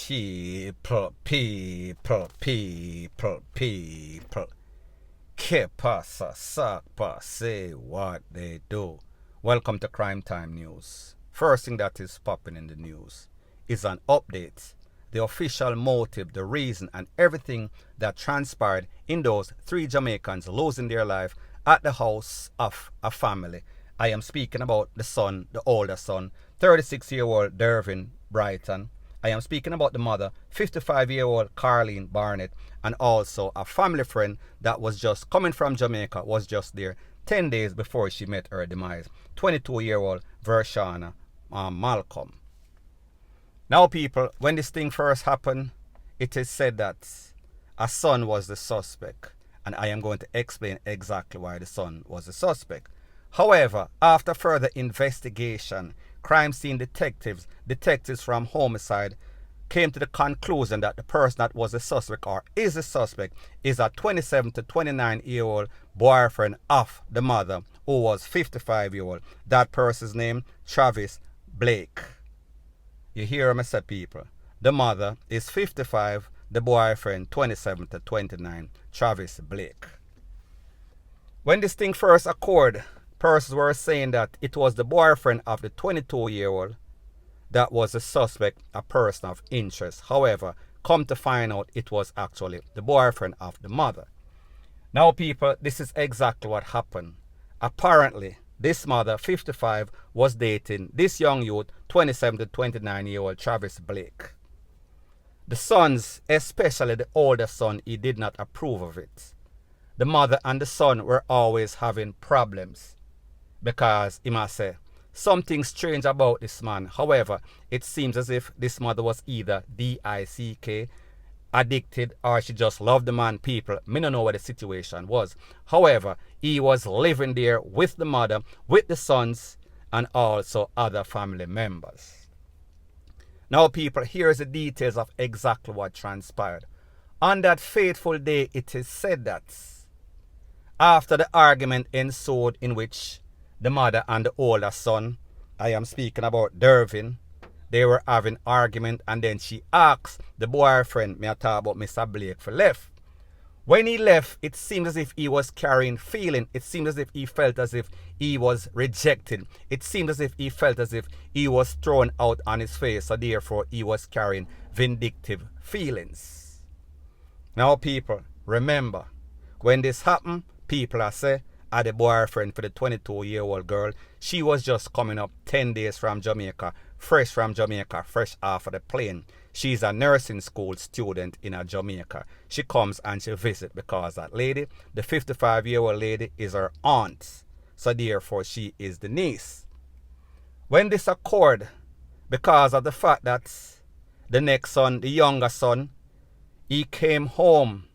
People. Que pasa, sakpa, say what they do. Welcome to Crime Time News. First thing that is popping in the news is an update. The official motive, the reason, and everything that transpired in those 3 Jamaicans losing their life at the house of a family. I am speaking about the son, the older son, 36-year-old Dervin Brighton. I am speaking about the mother, 55-year-old Carleen Barnett, and also a family friend that was just coming from Jamaica, was just there 10 days before she met her demise, 22-year-old Vershana Malcolm. Now people, when this thing first happened, it is said that a son was the suspect, and I am going to explain exactly why the son was the suspect. However, after further investigation, crime scene detectives from homicide came to the conclusion that the person that was the suspect or is the suspect is a 27 to 29-year-old boyfriend of the mother who was 55-year-old. That person's name, Travis Blake. You hear me say, people? The mother is 55, the boyfriend 27 to 29, Travis Blake. When this thing first occurred, persons were saying that it was the boyfriend of the 22-year-old that was a suspect, a person of interest. However, come to find out it was actually the boyfriend of the mother. Now people, this is exactly what happened. Apparently, this mother, 55, was dating this young youth, 27 to 29-year-old Travis Blake. The sons, especially the older son, he did not approve of it. The mother and the son were always having problems because, he must say, something strange about this man. However, it seems as if this mother was either DICK, addicted, or she just loved the man. People, me don't know what the situation was. However, he was living there with the mother, with the sons, and also other family members. Now people, here's the details of exactly what transpired. On that fateful day, it is said that after the argument ensued in which the mother and the older son, I am speaking about Dervin, they were having argument, and then she asked the boyfriend, me I talk about Mr. Blake, for left. When he left, it seemed as if he was carrying feeling. It seemed as if he felt as if he was rejected. It seemed as if he felt as if he was thrown out on his face, so therefore he was carrying vindictive feelings. Now people, remember, when this happened, people are say, the boyfriend for the 22-year-old girl, she was just coming up 10 days from Jamaica, fresh off of the plane. She's a nursing school student in Jamaica. She comes and she visits because that lady, the 55-year-old lady, is her aunt. So therefore she is the niece. When this occurred, because of the fact that the next son, the younger son, he came home.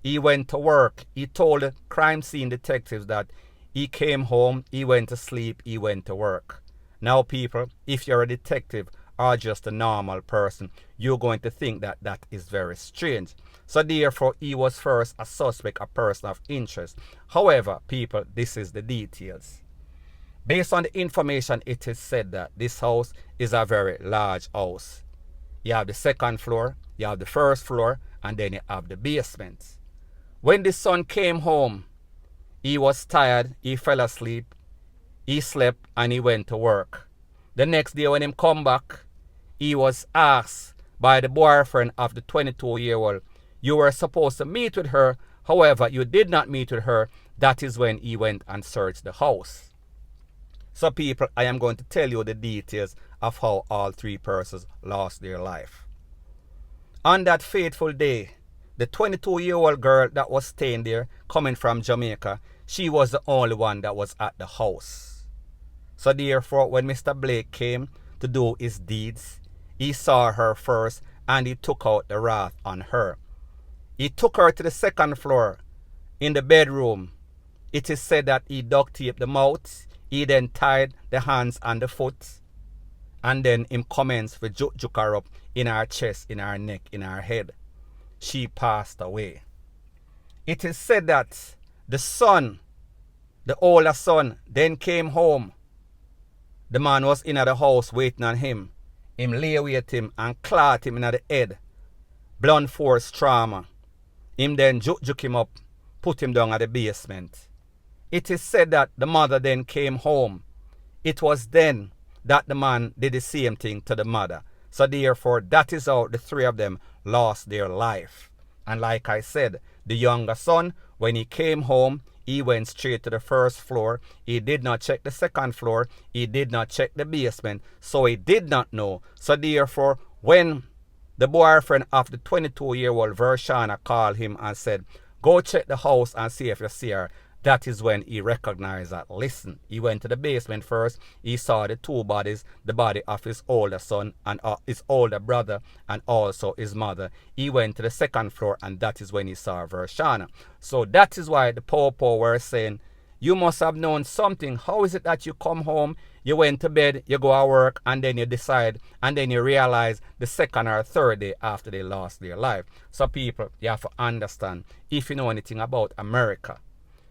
He went to work. He told the crime scene detectives that he came home, he went to sleep, he went to work. Now people, if you're a detective or just a normal person, you're going to think that that is very strange. So therefore, he was first a suspect, a person of interest. However, people, this is the details. Based on the information, it is said that this house is a very large house. You have the second floor, you have the first floor, and then you have the basement. When the son came home, he was tired, he fell asleep, he slept, and he went to work. The next day when he come back, he was asked by the boyfriend of the 22-year-old, you were supposed to meet with her, however, you did not meet with her. That is when he went and searched the house. So people, I am going to tell you the details of how all 3 persons lost their life. On that fateful day, the 22-year-old girl that was staying there, coming from Jamaica, she was the only one that was at the house. So therefore, when Mr. Blake came to do his deeds, he saw her first and he took out the wrath on her. He took her to the second floor in the bedroom. It is said that he duct taped the mouth, he then tied the hands and the foot, and then him commenced to juke her up in her chest, in her neck, in her head. She passed away. It is said that the son, the older son, then came home. The man was in the house waiting on him. Him lay with him and clot him in the head. Blunt force trauma. Him then juke him up, put him down at the basement. It is said that the mother then came home. It was then that the man did the same thing to the mother. So therefore, that is how the three of them lost their life. And like I said, the younger son, when he came home, he went straight to the first floor. He did not check the second floor. He did not check the basement. So he did not know. So therefore, when the boyfriend of the 22-year-old Vershana called him and said, go check the house and see if you see her, that is when he recognized that, listen, he went to the basement first. He saw the two bodies, the body of his older son and his older brother and also his mother. He went to the second floor and that is when he saw Vershana. So that is why the Popo were saying, you must have known something. How is it that you come home, you went to bed, you go to work, and then you decide, and then you realize the second or third day after they lost their life? So people, you have to understand, if you know anything about America,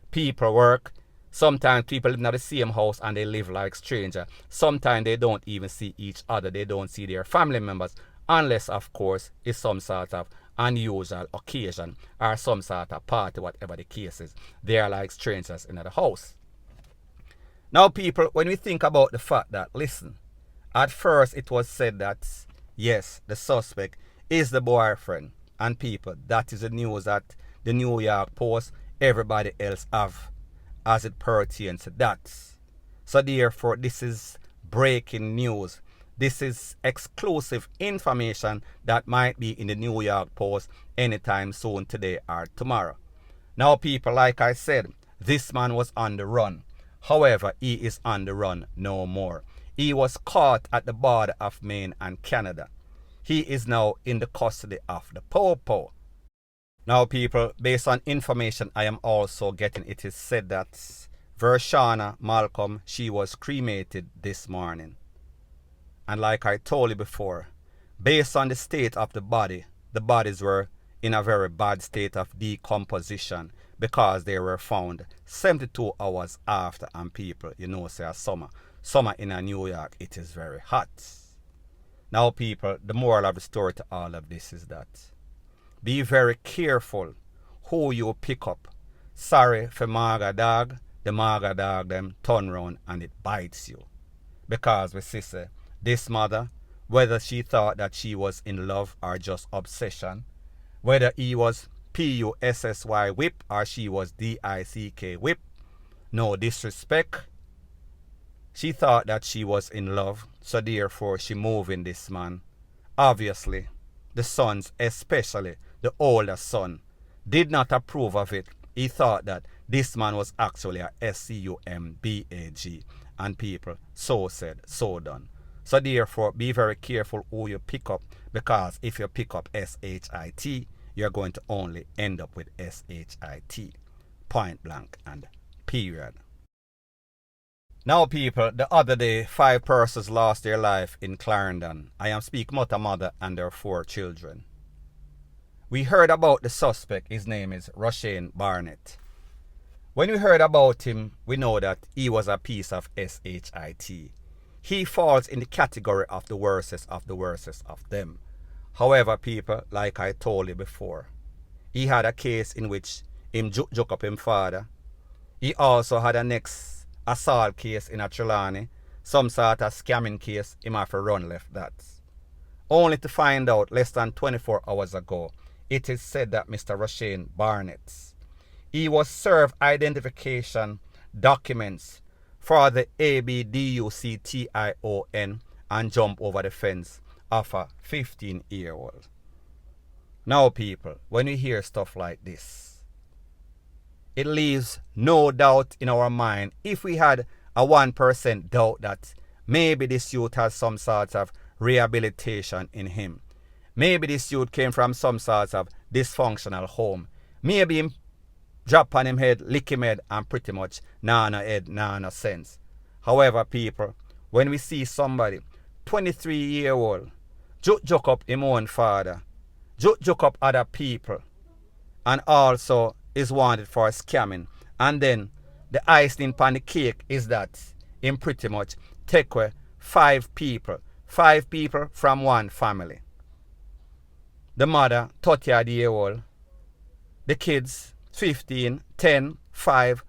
people work. Sometimes people live in the same house and they live like strangers. Sometimes they don't even see each other. They don't see their family members. Unless, of course, it's some sort of unusual occasion or some sort of party, whatever the case is. They are like strangers in the house. Now, people, when we think about the fact that, listen, at first it was said that, yes, the suspect is the boyfriend. And people, that is the news that the New York Post, everybody else have as it pertains to that. So therefore, this is breaking news. This is exclusive information that might be in the New York Post anytime soon, today or tomorrow. Now, people, like I said, this man was on the run. However, he is on the run no more. He was caught at the border of Maine and Canada. He is now in the custody of the Popo. Now, people, based on information I am also getting, it is said that Vershana Malcolm, she was cremated this morning. And like I told you before, based on the state of the bodies were in a very bad state of decomposition because they were found 72 hours after. And people, you know, say summer in New York, it is very hot. Now, people, the moral of the story to all of this is that be very careful who you pick up. Sorry for Maga dog. The Maga dog them turn round and it bites you. Because we see this mother, whether she thought that she was in love or just obsession, whether he was P-U-S-S-Y whip or she was D-I-C-K whip, no disrespect. She thought that she was in love, so therefore she moving this man. Obviously, the sons, especially the older son, did not approve of it. He thought that this man was actually a S-C-U-M-B-A-G. And people, so said, so done. So therefore, be very careful who you pick up, because if you pick up S-H-I-T, you're going to only end up with S-H-I-T. Point blank and period. Now, people, the other day, 5 persons lost their life in Clarendon. I am speaking about a mother and their 4 children. We heard about the suspect. His name is Rushane Barnett. When we heard about him, we know that he was a piece of S-H-I-T. He falls in the category of the worstest of them. However, people, like I told you before, he had a case in which him juke up him father. He also had a next assault case in a Trelawney, some sort of scamming case. Him have to run left that. Only to find out less than 24 hours ago, it is said that Mr. Rushane Barnett, he was served identification documents for the ABDUCTION and jump over the fence of a 15-year-old. Now, people, when you hear stuff like this, it leaves no doubt in our mind. If we had a 1% doubt that maybe this youth has some sort of rehabilitation in him, maybe this youth came from some sort of dysfunctional home, maybe him drop on him head, lick him head, and pretty much nah no head, nah no sense. However, people, when we see somebody 23-year-old joke up him own father, joke up other people, and also is wanted for scamming, and then the icing on the cake is that him pretty much take away 5 people, 5 people from one family. The mother, 30-year-old. The kids, 15, 10, 5,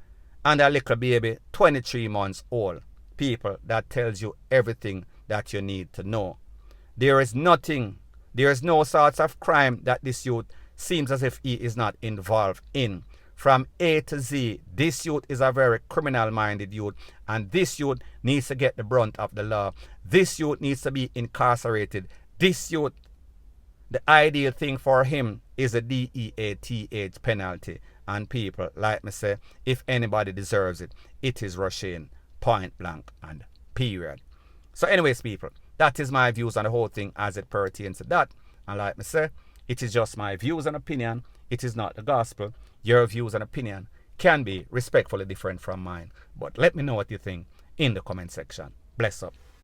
and a little baby, 23 months old. People, that tells you everything that you need to know. There is no sorts of crime that this youth seems as if he is not involved in. From A to Z, this youth is a very criminal-minded youth, and this youth needs to get the brunt of the law. This youth needs to be incarcerated. This youth, the ideal thing for him is a DEATH penalty. And people, like me say, if anybody deserves it, it is Rushane, point blank and period. So anyways, people, that is my views on the whole thing as it pertains to that. And like me say, it is just my views and opinion. It is not the gospel. Your views and opinion can be respectfully different from mine. But let me know what you think in the comment section. Bless up.